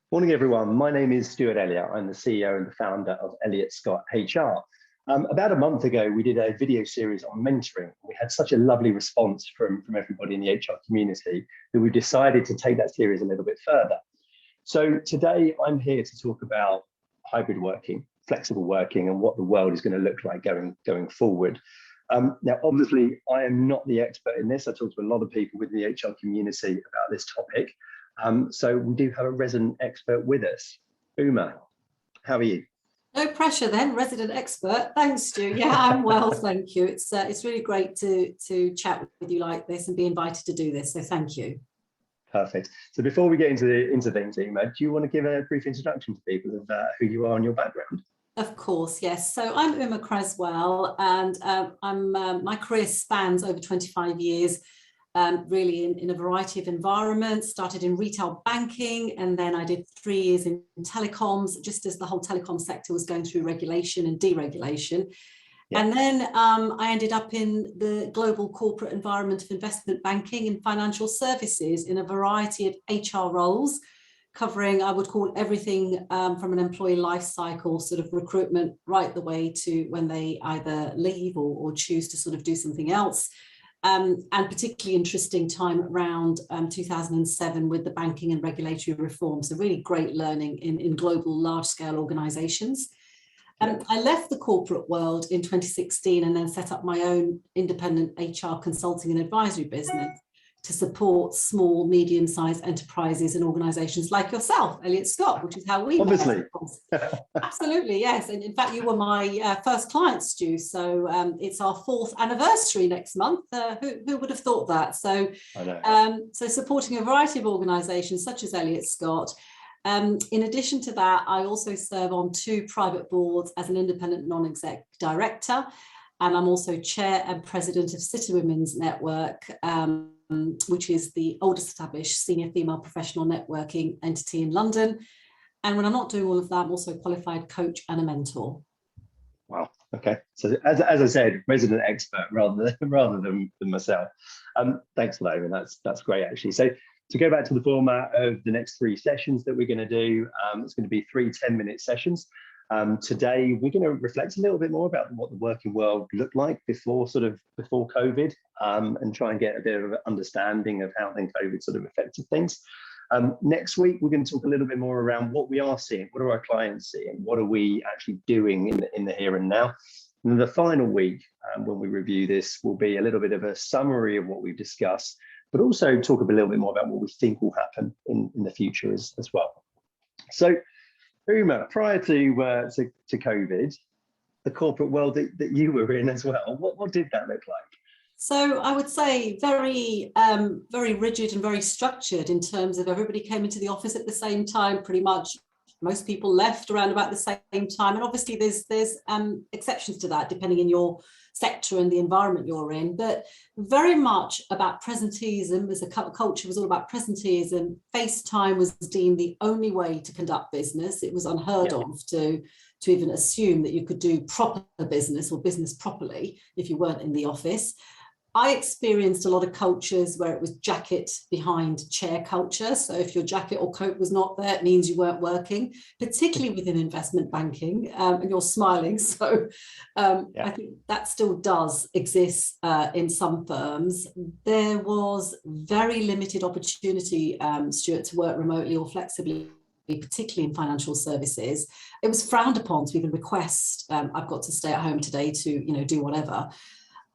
Morning, everyone. My name is Stuart Elliott. I'm the CEO and the founder of Elliott Scott HR. About a month ago, we did a video series on mentoring. We had such a lovely response from everybody in the HR community that we decided to take that series a little bit further. So today I'm here to talk about hybrid working, flexible working, and what the world is going to look like going forward. Now, obviously, I am not the expert in this. I talked to a lot of people within the HR community about this topic. So we do have a resident expert with us. Uma, how are you? No pressure then, resident expert. Thanks, Stu. Yeah, I'm well, thank you. It's really great to chat with you like this and be invited to do this, so thank you. Perfect. So before we get into things, Uma, do you want to give a brief introduction to people of who you are and your background? Of course, yes. So I'm Uma Cresswell, and my career spans over 25 years. Really in a variety of environments, started in retail banking, and then I did 3 years in telecoms, just as the whole telecom sector was going through regulation and deregulation. Yeah. And then I ended up in the global corporate environment of investment banking and financial services in a variety of HR roles, covering, I would call, everything from an employee life cycle, sort of recruitment, right the way to when they either leave or choose to sort of do something else. And particularly interesting time around 2007 with the banking and regulatory reform. So really great learning in global large-scale organizations. I left the corporate world in 2016 and then set up my own independent HR consulting and advisory business to support small, medium-sized enterprises and organizations like yourself, Elliott Scott, which is how we obviously met. Absolutely, yes. And in fact, you were my first client, Stu. So it's our 4th anniversary next month. Who would have thought that? So, so supporting a variety of organizations such as Elliott Scott. In addition to that, I also serve on 2 private boards as an independent non-exec director. And I'm also chair and president of City Women's Network, which is the oldest established senior female professional networking entity in London. And when I'm not doing all of that, I'm also a qualified coach and a mentor. Wow. Okay. So as I said, resident expert rather than myself. Thanks for that, and that's great actually. So to go back to the format of the next 3 sessions that we're going to do, it's going to be 3 10-minute sessions. Today, we're going to reflect a little bit more about what the working world looked like before COVID, and try and get a bit of an understanding of how then COVID sort of affected things. Next week, we're going to talk a little bit more around what we are seeing, what are our clients seeing, what are we actually doing in the here and now. And then the final week, when we review this, will be a little bit of a summary of what we've discussed, but also talk a little bit more about what we think will happen in the future as well. So, Uma, prior to COVID, the corporate world that you were in as well, what did that look like? So I would say very rigid and very structured in terms of everybody came into the office at the same time, pretty much. Most people left around about the same time. And obviously there's exceptions to that, depending on your sector and the environment you're in, but very much about presenteeism. As a culture was all about presenteeism. FaceTime was deemed the only way to conduct business. It was unheard of to even assume that you could do proper business or business properly if you weren't in the office. I experienced a lot of cultures where it was jacket behind chair culture. So if your jacket or coat was not there, it means you weren't working, particularly within investment banking, and you're smiling. So I think that still does exist in some firms. There was very limited opportunity, Stuart, to work remotely or flexibly, particularly in financial services. It was frowned upon to even request, I've got to stay at home today to, do whatever.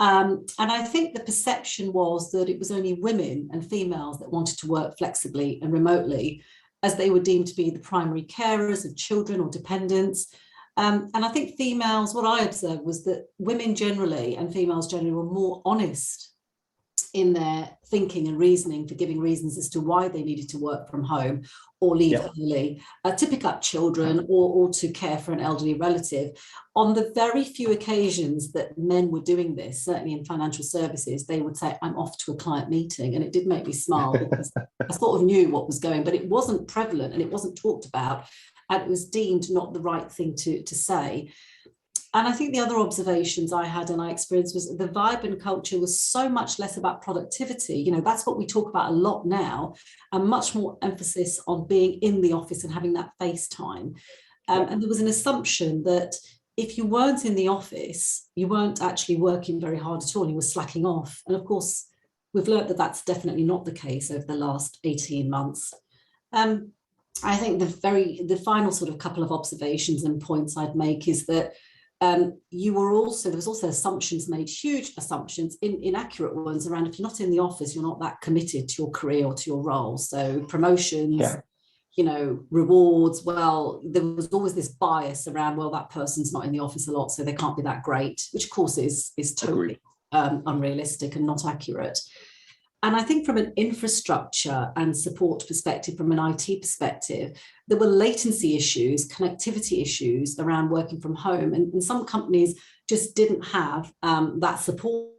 And I think the perception was that it was only women and females that wanted to work flexibly and remotely, as they were deemed to be the primary carers of children or dependents. And I think females, what I observed was that women generally and females generally were more honest in their thinking and reasoning for giving reasons as to why they needed to work from home or leave early, to pick up children or to care for an elderly relative. On the very few occasions that men were doing this, certainly in financial services, they would say, I'm off to a client meeting. And it did make me smile because I sort of knew what was going, but it wasn't prevalent and it wasn't talked about. And it was deemed not the right thing to say. And I think the other observations I had and I experienced was the vibe and culture was so much less about productivity. You know, that's what we talk about a lot now, and much more emphasis on being in the office and having that face time. And there was an assumption that if you weren't in the office, you weren't actually working very hard at all, you were slacking off. And of course, we've learned that that's definitely not the case over the last 18 months. I think the final sort of couple of observations and points I'd make is that there was also assumptions made, huge assumptions, inaccurate ones around if you're not in the office, you're not that committed to your career or to your role. So promotions, you know, rewards, well, there was always this bias around, well, that person's not in the office a lot, so they can't be that great, which of course is totally unrealistic and not accurate. And I think from an infrastructure and support perspective, from an IT perspective, there were latency issues, connectivity issues around working from home. And some companies just didn't have that support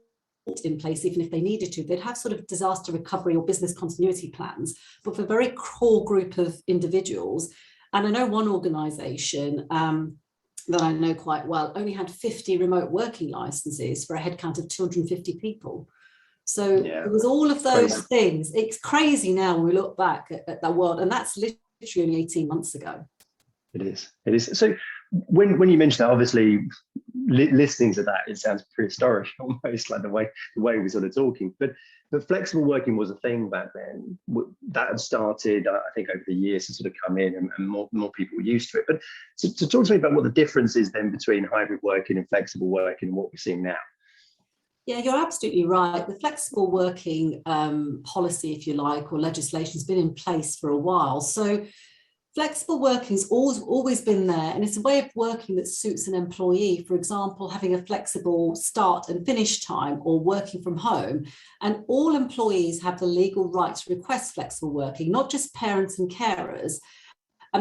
in place, even if they needed to. They'd have sort of disaster recovery or business continuity plans, but for a very core group of individuals. And I know one organisation that I know quite well only had 50 remote working licenses for a headcount of 250 people. So it was all of those things. It's crazy now when we look back at that world, and that's literally only 18 months ago. It is. So when you mention that, obviously listening to that, it sounds prehistoric almost, like the way we're sort of talking. But flexible working was a thing back then. That had started, I think, over the years to sort of come in, and more people were used to it. But to talk to me about what the difference is then between hybrid working and flexible working and what we're seeing now. Yeah, you're absolutely right. The flexible working policy, if you like, or legislation has been in place for a while. So flexible working's always been there, and it's a way of working that suits an employee. For example, having a flexible start and finish time, or working from home. And all employees have the legal right to request flexible working, not just parents and carers.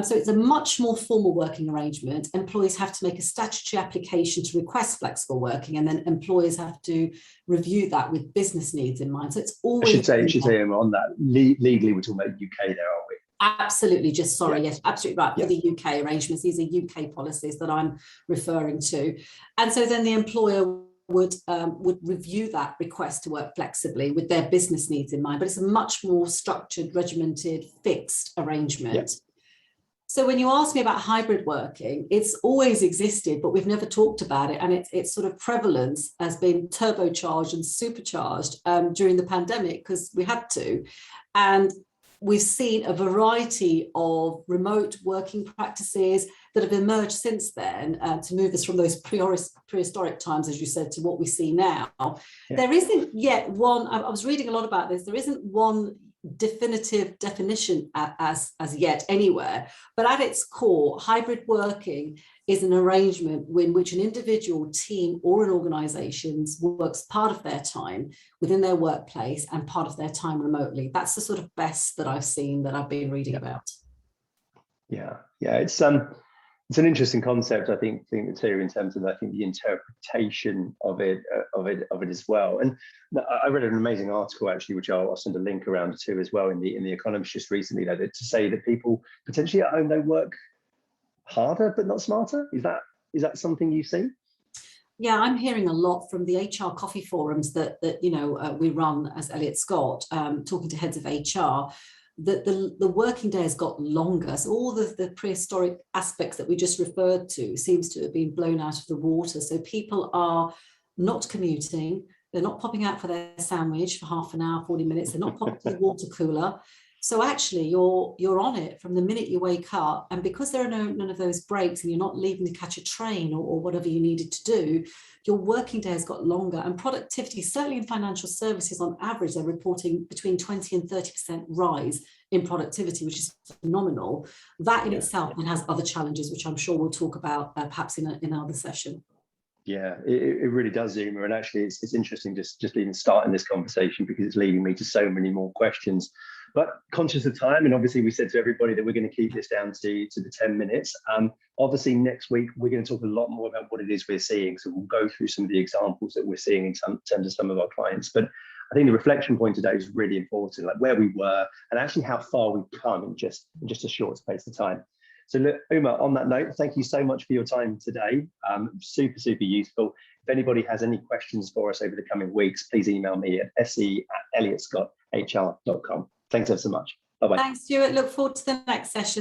So it's a much more formal working arrangement. Employees have to make a statutory application to request flexible working, and then employers have to review that with business needs in mind. So it's always. I should say on that, legally we're talking about UK there, aren't we? Absolutely, yes, absolutely right. For the UK arrangements, these are UK policies that I'm referring to. And so then the employer would review that request to work flexibly with their business needs in mind, but it's a much more structured, regimented, fixed arrangement. Yeah. So when you ask me about hybrid working, it's always existed, but we've never talked about it. And its sort of prevalence has been turbocharged and supercharged during the pandemic, because we had to. And we've seen a variety of remote working practices that have emerged since then to move us from those prehistoric times, as you said, to what we see now. Yeah. There isn't yet one, I was reading a lot about this, there isn't one definitive definition as yet anywhere, but at its core, hybrid working is an arrangement in which an individual, team, or an organisation works part of their time within their workplace and part of their time remotely. That's the sort of best that I've seen, that I've been reading about. Yeah, it's an interesting concept, I think too, in terms of, I think, the interpretation of it as well. And I read an amazing article actually, which I'll send a link around to as well in the Economist just recently, that to say that people potentially at home, they work harder but not smarter. Is that something you see? Yeah, I'm hearing a lot from the HR coffee forums that we run as Elliott Scott, talking to heads of HR. That the working day has got longer. So all the prehistoric aspects that we just referred to seems to have been blown out of the water. So people are not commuting. They're not popping out for their sandwich for half an hour, 40 minutes. They're not popping to the water cooler. So actually you're on it from the minute you wake up. And because there are none of those breaks, and you're not leaving to catch a train or whatever you needed to do, your working day has got longer. And productivity, certainly in financial services, on average, they're reporting between 20 and 30% rise in productivity, which is phenomenal. That in itself then has other challenges, which I'm sure we'll talk about perhaps in another session. Yeah, it really does, Uma. And actually, it's interesting just even starting this conversation, because it's leading me to so many more questions. But conscious of time, and obviously we said to everybody that we're going to keep this down to the 10 minutes. Obviously next week, we're going to talk a lot more about what it is we're seeing. So we'll go through some of the examples that we're seeing in terms of some of our clients. But I think the reflection point today is really important, like where we were and actually how far we've come in just a short space of time. So look, Uma, on that note, thank you so much for your time today. Super, super useful. If anybody has any questions for us over the coming weeks, please email me at se@elliottScotthr.com. Thanks ever so much. Bye-bye. Thanks, Stuart. Look forward to the next session.